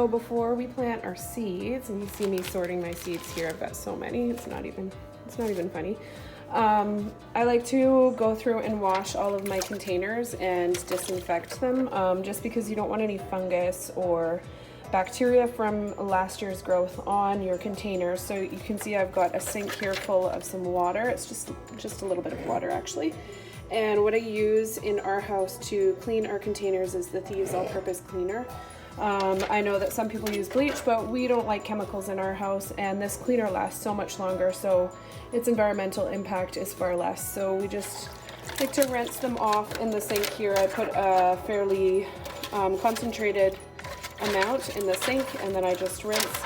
So before we plant our seeds, and you see me sorting my seeds here, I've got so many, it's not even funny. I like to go through and wash all of my containers and disinfect them, just because you don't want any fungus or bacteria from last year's growth on your containers. So you can see I've got a sink here full of some water. It's just a little bit of water actually. And what I use in our house to clean our containers is the Thieves All-Purpose Cleaner. I know that some people use bleach, but we don't like chemicals in our house, and this cleaner lasts so much longer, so its environmental impact is far less. So we just like to rinse them off in the sink here. I put a fairly concentrated amount in the sink, and then I just rinse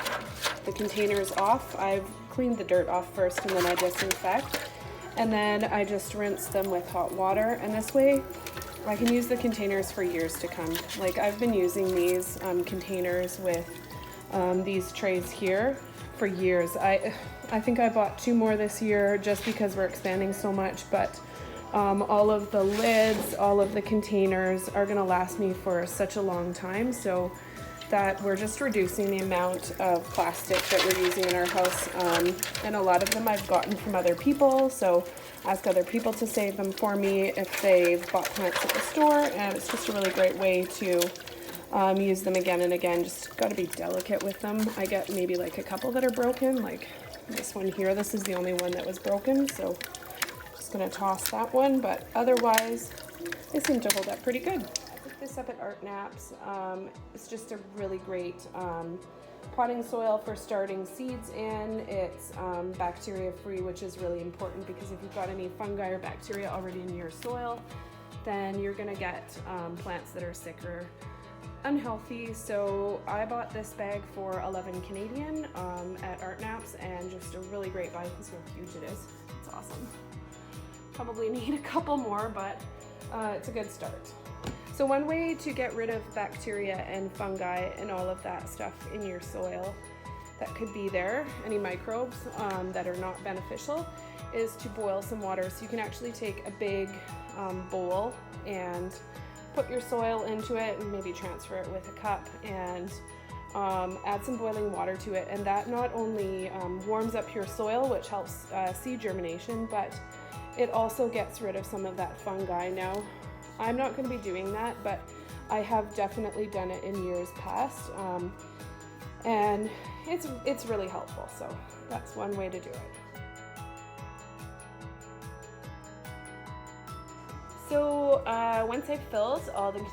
the containers off. I've cleaned the dirt off first, and then I disinfect, and then I just rinse them with hot water, and this way I can use the containers for years to come. Like, I've been using these containers with these trays here for years. I think I bought 2 more this year just because we're expanding so much, but all of the lids, all of the containers are gonna last me for such a long time, so that we're just reducing the amount of plastic that we're using in our house. And a lot of them I've gotten from other people, so ask other people to save them for me if they've bought plants at the store, and it's just a really great way to use them again and again. Just got to be delicate with them. I get maybe like a couple that are broken, like this one here. This is the only one that was broken, so just gonna toss that one, but otherwise they seem to hold up pretty good. I picked this up at Art Naps. It's just a really great potting soil for starting seeds in. It's bacteria free, which is really important, because if you've got any fungi or bacteria already in your soil, then you're gonna get plants that are sick or unhealthy. So I bought this bag for 11 Canadian at Art Naps, and just a really great buy. You can see how huge it is. It's awesome. Probably need a couple more, but it's a good start. So one way to get rid of bacteria and fungi and all of that stuff in your soil that could be there, any microbes that are not beneficial, is to boil some water. So you can actually take a big bowl and put your soil into it, and maybe transfer it with a cup, and add some boiling water to it. And that not only warms up your soil, which helps seed germination, but it also gets rid of some of that fungi. Now, I'm not going to be doing that, but I have definitely done it in years past, and it's really helpful. So that's one way to do it. So once I've filled all the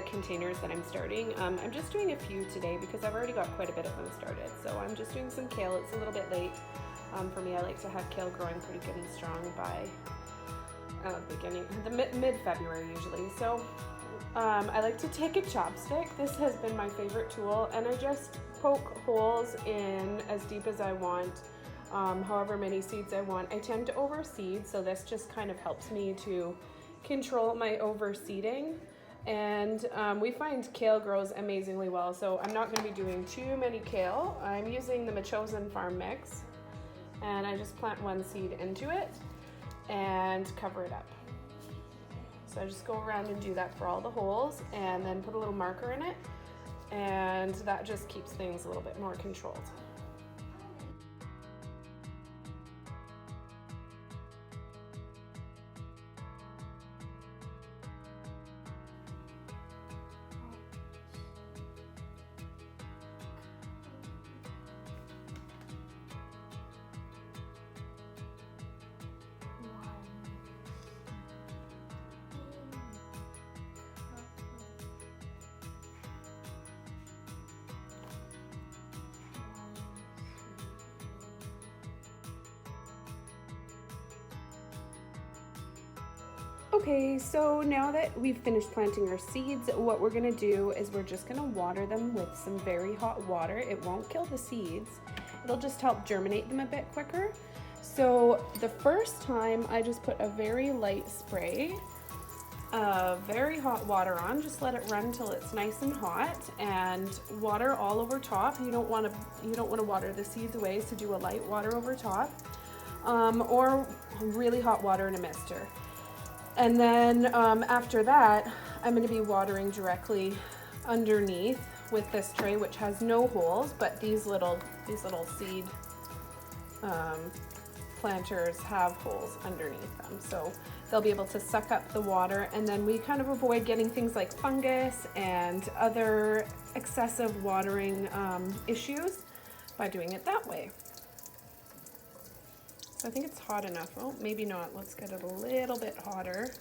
containers that I'm starting, I'm just doing a few today because I've already got quite a bit of them started. So I'm just doing some kale. It's a little bit late for me. I like to have kale growing pretty good and strong by the mid-February usually. So I like to take a chopstick. This has been my favorite tool, and I just poke holes in as deep as I want, however many seeds I want. I tend to overseed, so this just kind of helps me to control my overseeding, and we find kale grows amazingly well. So I'm not going to be doing too many kale. I'm using the Chosen Farm Mix, and I just plant one seed into it and cover it up. So I just go around and do that for all the holes, and then put a little marker in it, and that just keeps things a little bit more controlled. Okay, so now that we've finished planting our seeds, what we're gonna do is we're just gonna water them with some very hot water. It won't kill the seeds. It'll just help germinate them a bit quicker. So the first time I just put a very light spray of very hot water on. Just let it run till it's nice and hot, and water all over top. You don't want to water the seeds away, so do a light water over top, or really hot water in a mister. And then after that, I'm going to be watering directly underneath with this tray, which has no holes, but these little seed planters have holes underneath them, so they'll be able to suck up the water, and then we kind of avoid getting things like fungus and other excessive watering issues by doing it that way. So I think it's hot enough. Oh, maybe not. Let's get it a little bit hotter.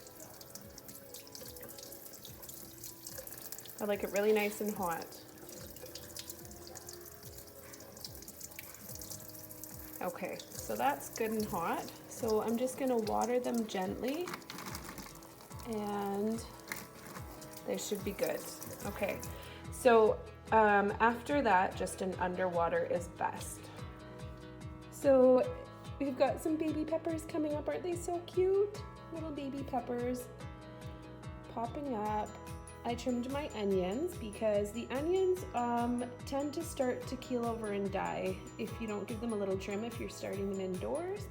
I like it really nice and hot. Okay, so that's good and hot. So I'm just gonna water them gently and they should be good. Okay, so after that, just an underwater is best. So we've got some baby peppers coming up. Aren't they so cute? Little baby peppers popping up. I trimmed my onions because the onions tend to start to keel over and die if you don't give them a little trim if you're starting them indoors.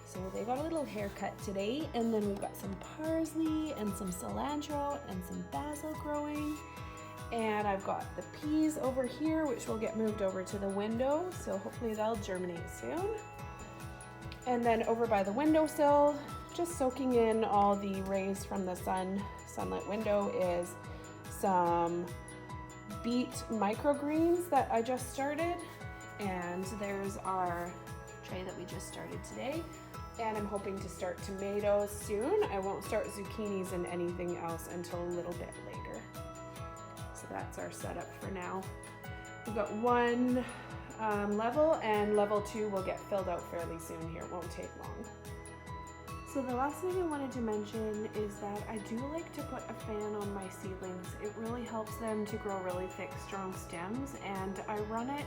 So they got a little haircut today, and then we've got some parsley and some cilantro and some basil growing. And I've got the peas over here, which will get moved over to the window, so hopefully they'll germinate soon. And then over by the windowsill, just soaking in all the rays from the sunlit window, is some beet microgreens that I just started. And there's our tray that we just started today. And I'm hoping to start tomatoes soon. I won't start zucchinis and anything else until a little bit later. So that's our setup for now. We've got one level, and level 2 will get filled out fairly soon here. It won't take long. So the last thing I wanted to mention is that I do like to put a fan on my seedlings. It really helps them to grow really thick, strong stems, and I run it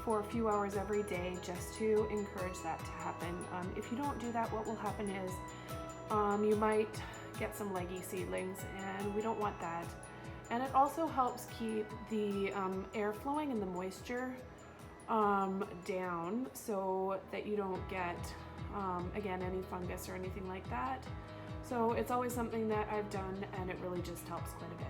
for a few hours every day just to encourage that to happen. If you don't do that, what will happen is you might get some leggy seedlings, and we don't want that. And it also helps keep the air flowing and the moisture down so that you don't get, again, any fungus or anything like that. So it's always something that I've done, and it really just helps quite a bit.